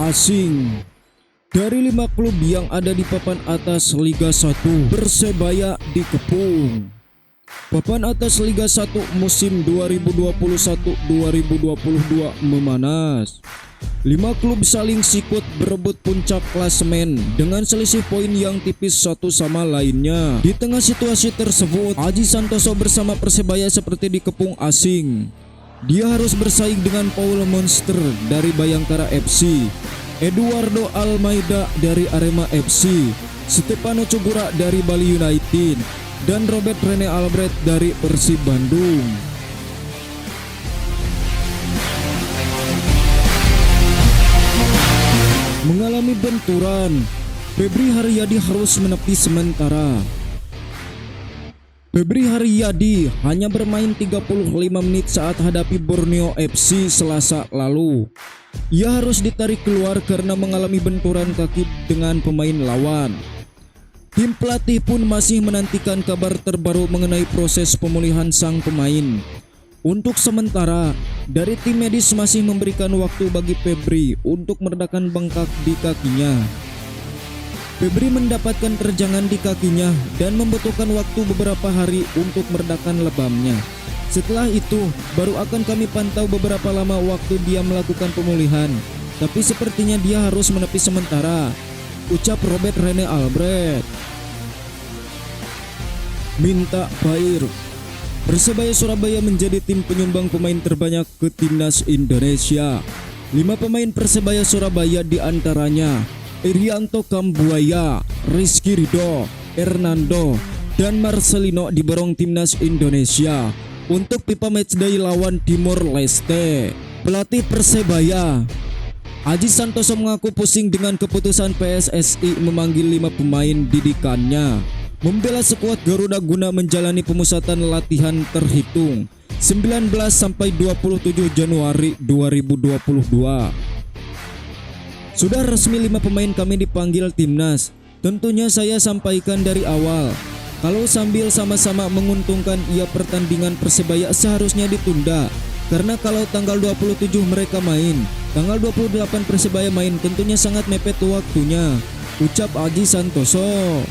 asing. Dari 5 klub yang ada di papan atas Liga 1, Persebaya dikepung. Papan atas Liga 1 musim 2021-2022 memanas. 5 klub saling sikut berebut puncak klasemen dengan selisih poin yang tipis satu sama lainnya. Di tengah situasi tersebut, Aji Santoso bersama Persebaya seperti dikepung asing. Dia harus bersaing dengan Paul Monster dari Bayangkara FC, Eduardo Almeida dari Arema FC, Stefano Cugura dari Bali United, dan Robert Rene Albrecht dari Persib Bandung. Mengalami benturan, Febri Haryadi harus menepi sementara. Febri Haryadi hanya bermain 35 menit saat hadapi Borneo FC Selasa lalu. Ia harus ditarik keluar karena mengalami benturan kaki dengan pemain lawan. Tim pelatih pun masih menantikan kabar terbaru mengenai proses pemulihan sang pemain. Untuk sementara, dari tim medis masih memberikan waktu bagi Febri untuk meredakan bengkak di kakinya. Febri mendapatkan terjangan di kakinya dan membutuhkan waktu beberapa hari untuk meredakan lebamnya. Setelah itu, baru akan kami pantau beberapa lama waktu dia melakukan pemulihan. Tapi sepertinya dia harus menepi sementara, ucap Robert Rene Albrecht. Minta Bair. Persebaya Surabaya menjadi tim penyumbang pemain terbanyak ke timnas Indonesia. 5 pemain Persebaya Surabaya diantaranya Irianto Kambuaya, Rizky Ridho, Hernando, dan Marcelino diborong timnas Indonesia untuk FIFA Matchday lawan Timor Leste. Pelatih Persebaya Aji Santoso mengaku pusing dengan keputusan PSSI memanggil 5 pemain didikannya membela skuad Garuda guna menjalani pemusatan latihan terhitung 19 sampai 27 Januari 2022. Sudah resmi 5 pemain kami dipanggil timnas. Tentunya saya sampaikan dari awal, kalau sambil sama-sama menguntungkan pertandingan Persebaya seharusnya ditunda. Karena kalau tanggal 27 mereka main, tanggal 28 Persebaya main, tentunya sangat mepet waktunya, ucap Aji Santoso.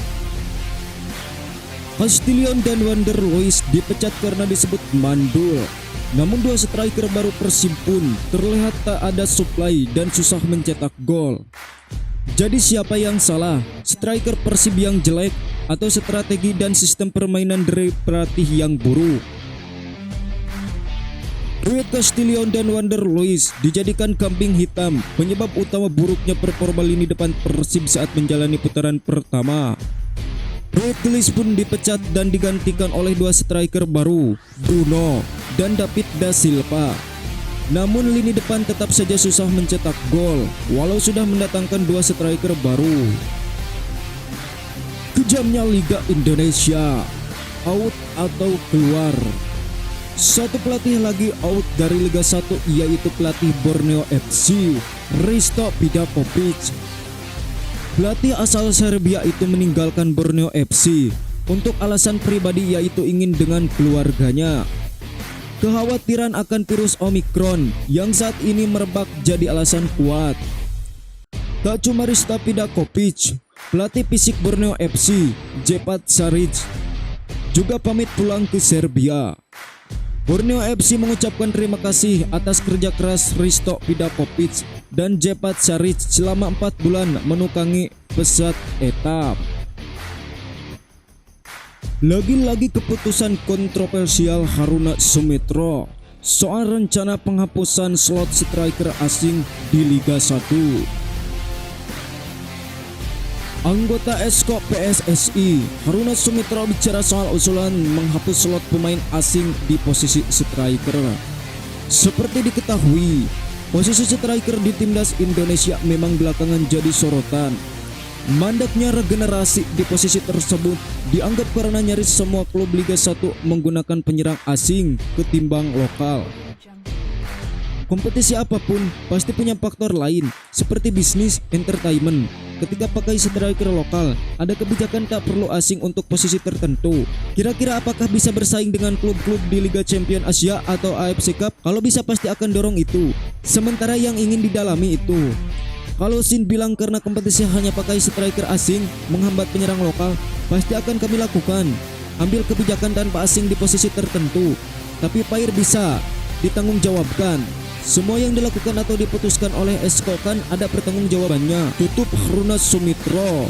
Castillion dan Wander Luiz dipecat karena disebut mandul. Namun 2 striker baru Persib pun terlihat tak ada supply dan susah mencetak gol. Jadi siapa yang salah? Striker Persib yang jelek atau strategi dan sistem permainan dari pelatih yang buruk? Duet Castillion dan Wander Luiz dijadikan kambing hitam, penyebab utama buruknya performa lini depan Persib saat menjalani putaran pertama. Roetlis pun dipecat dan digantikan oleh 2 striker baru, Bruno dan David da Silva. Namun lini depan tetap saja susah mencetak gol walau sudah mendatangkan 2 striker baru. Kejamnya Liga Indonesia, out atau keluar. Satu pelatih lagi out dari Liga 1, yaitu pelatih Borneo FC, Hristo Bidakovic. Pelatih asal Serbia itu meninggalkan Borneo FC untuk alasan pribadi, yaitu ingin dengan keluarganya. Kekhawatiran akan virus Omikron yang saat ini merebak jadi alasan kuat. Tak cuma Hristo Bidakovic, pelatih fisik Borneo FC, Džepat Šarić, juga pamit pulang ke Serbia. Borneo FC mengucapkan terima kasih atas kerja keras Hristo Bidakovic dan Džepat Šarić selama 4 bulan menukangi pesat etap. Lagi-lagi keputusan kontroversial Haruna Sumitra soal rencana penghapusan slot striker asing di Liga 1. Anggota Esko PSSI Haruna Sumitra bicara soal usulan menghapus slot pemain asing di posisi striker. Seperti diketahui, posisi striker di timnas Indonesia memang belakangan jadi sorotan. Mandeknya regenerasi di posisi tersebut dianggap karena nyaris semua klub Liga 1 menggunakan penyerang asing ketimbang lokal. Kompetisi apapun pasti punya faktor lain seperti bisnis, entertainment. Ketika pakai striker lokal, ada kebijakan tak perlu asing untuk posisi tertentu. Kira-kira apakah bisa bersaing dengan klub-klub di Liga Champions Asia atau AFC Cup? Kalau bisa pasti akan dorong itu. Sementara yang ingin didalami itu Kalau Sin bilang karena kompetisi hanya pakai striker asing menghambat penyerang lokal, pasti akan kami lakukan. Ambil kebijakan tanpa asing di posisi tertentu. Tapi Pair bisa ditanggungjawabkan. Semua yang dilakukan atau diputuskan oleh Esko kan ada pertanggungjawabannya. Tutup Haruna Sumitro.